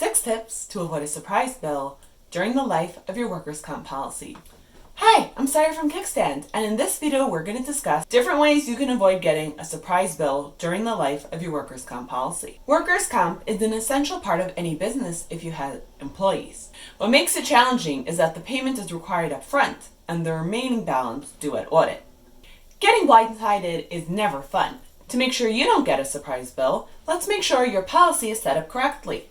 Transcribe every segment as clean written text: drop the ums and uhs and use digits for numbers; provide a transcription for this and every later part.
6 tips to avoid a surprise bill during the life of your workers' comp policy. Hi, I'm Sarah from Kickstand, and in this video we're going to discuss different ways you can avoid getting a surprise bill during the life of your workers' comp policy. Workers' comp is an essential part of any business if you have employees. What makes it challenging is that the payment is required up front and the remaining balance due at audit. Getting blindsided is never fun. To make sure you don't get a surprise bill, let's make sure your policy is set up correctly.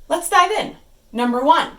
Let's dive in. Number 1.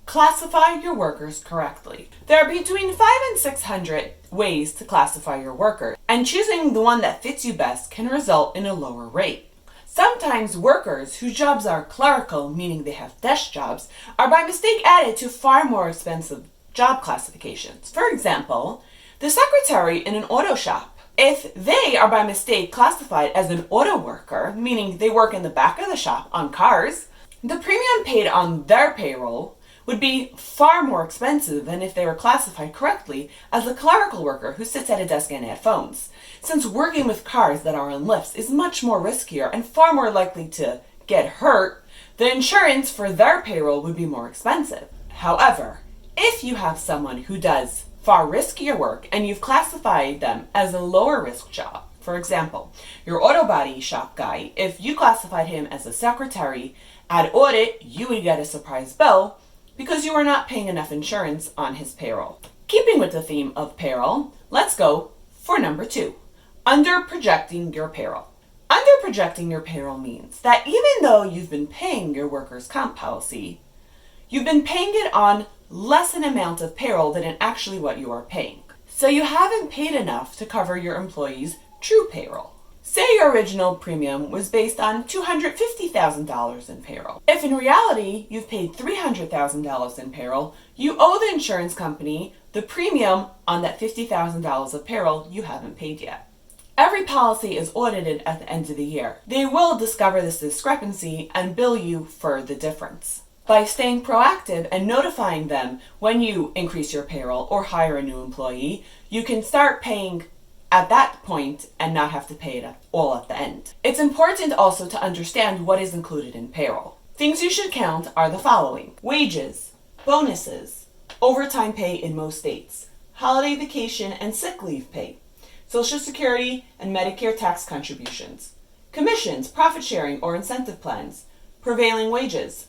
Classify your workers correctly. There are between 500 and 600 ways to classify your workers, and choosing the one that fits you best can result in a lower rate. Sometimes workers whose jobs are clerical, meaning they have desk jobs, are by mistake added to far more expensive job classifications. For example, the secretary in an auto shop. If they are by mistake classified as an auto worker, meaning they work in the back of the shop on cars, the premium paid on their payroll would be far more expensive than if they were classified correctly as a clerical worker who sits at a desk and at phones. Since working with cars that are on lifts is much more riskier and far more likely to get hurt, the insurance for their payroll would be more expensive. However, if you have someone who does far riskier work and you've classified them as a lower risk job, for example, your auto body shop guy, if you classified him as a secretary, at audit you would get a surprise bill because you are not paying enough insurance on his payroll. Keeping with the theme of payroll, let's go for number 2, under-projecting your payroll. Under-projecting your payroll means that even though you've been paying your workers' comp policy, you've been paying it on less an amount of payroll than actually what you are paying. So you haven't paid enough to cover your employees' true payroll. Say your original premium was based on $250,000 in payroll. If in reality you've paid $300,000 in payroll, you owe the insurance company the premium on that $50,000 of payroll you haven't paid yet. Every policy is audited at the end of the year. They will discover this discrepancy and bill you for the difference. By staying proactive and notifying them when you increase your payroll or hire a new employee, you can start paying at that point and not have to pay it all at the end. It's important also to understand what is included in payroll. Things you should count are the following: wages, bonuses, overtime pay in most states, holiday vacation and sick leave pay, Social Security and Medicare tax contributions, commissions, profit sharing or incentive plans, prevailing wages,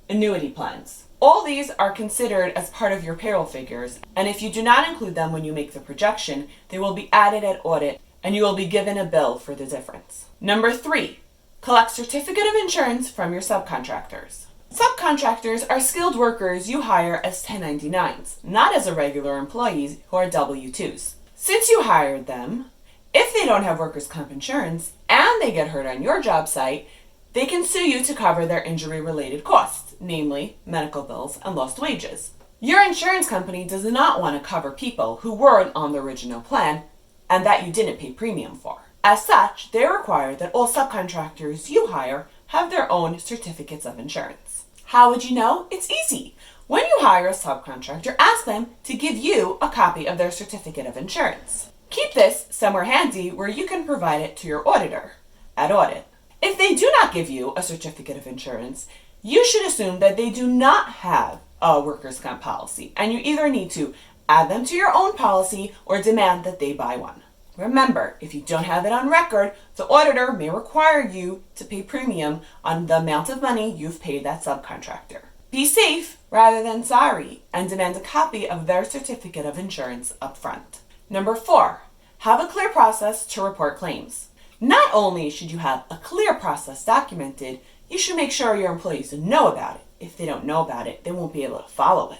annuity plans. All these are considered as part of your payroll figures, and if you do not include them when you make the projection, they will be added at audit and you will be given a bill for the difference. Number 3, collect certificate of insurance from your subcontractors. Subcontractors are skilled workers you hire as 1099s, not as irregular employees who are W-2s. Since you hired them, if they don't have workers' comp insurance and they get hurt on your job site, they can sue you to cover their injury-related costs, namely medical bills and lost wages. Your insurance company does not want to cover people who weren't on the original plan and that you didn't pay premium for. As such, they require that all subcontractors you hire have their own certificates of insurance. How would you know? It's easy. When you hire a subcontractor, ask them to give you a copy of their certificate of insurance. Keep this somewhere handy where you can provide it to your auditor at audit. If they do not give you a certificate of insurance, you should assume that they do not have a workers' comp policy, and you either need to add them to your own policy or demand that they buy one. Remember, if you don't have it on record, the auditor may require you to pay premium on the amount of money you've paid that subcontractor. Be safe rather than sorry, and demand a copy of their certificate of insurance up front. Number 4, have a clear process to report claims. Not only should you have a clear process documented, you should make sure your employees know about it. If they don't know about it, they won't be able to follow it.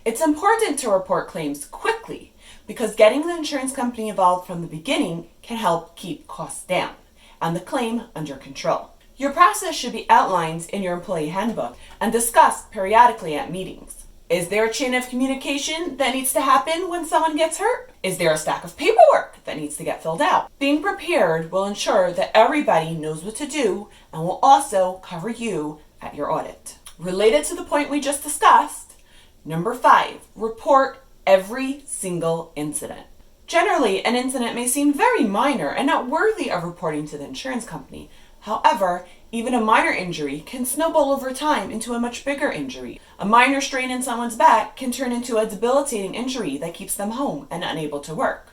It's important to report claims quickly because getting the insurance company involved from the beginning can help keep costs down and the claim under control. Your process should be outlined in your employee handbook and discussed periodically at meetings. Is there a chain of communication that needs to happen when someone gets hurt? Is there a stack of paperwork that needs to get filled out? Being prepared will ensure that everybody knows what to do and will also cover you at your audit. Related to the point we just discussed, number 5, report every single incident. Generally, an incident may seem very minor and not worthy of reporting to the insurance company, However, even a minor injury can snowball over time into a much bigger injury. A minor strain in someone's back can turn into a debilitating injury that keeps them home and unable to work.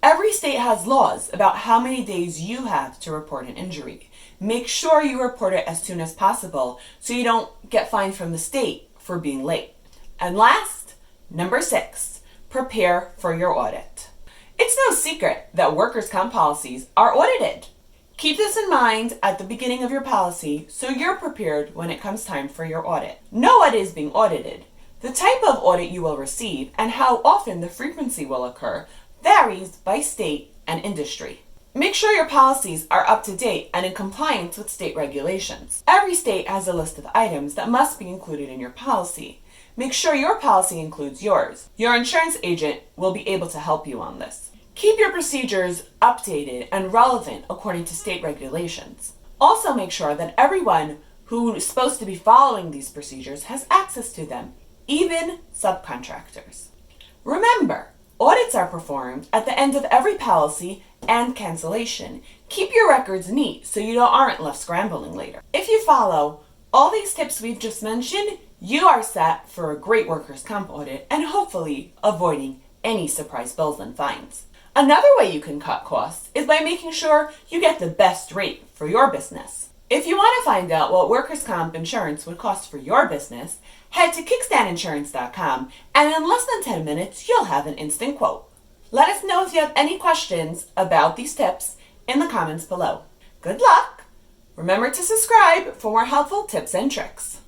Every state has laws about how many days you have to report an injury. Make sure you report it as soon as possible so you don't get fined from the state for being late. And last, number 6, prepare for your audit. It's no secret that workers' comp policies are audited. Keep this in mind at the beginning of your policy so you're prepared when it comes time for your audit. Know what is being audited. The type of audit you will receive and how often the frequency will occur varies by state and industry. Make sure your policies are up to date and in compliance with state regulations. Every state has a list of items that must be included in your policy. Make sure your policy includes yours. Your insurance agent will be able to help you on this. Keep your procedures updated and relevant according to state regulations. Also make sure that everyone who is supposed to be following these procedures has access to them, even subcontractors. Remember, audits are performed at the end of every policy and cancellation. Keep your records neat so you aren't left scrambling later. If you follow all these tips we've just mentioned, you are set for a great workers' comp audit and hopefully avoiding any surprise bills and fines. Another way you can cut costs is by making sure you get the best rate for your business. If you want to find out what workers' comp insurance would cost for your business, head to kickstandinsurance.com and in less than 10 minutes, you'll have an instant quote. Let us know if you have any questions about these tips in the comments below. Good luck! Remember to subscribe for more helpful tips and tricks.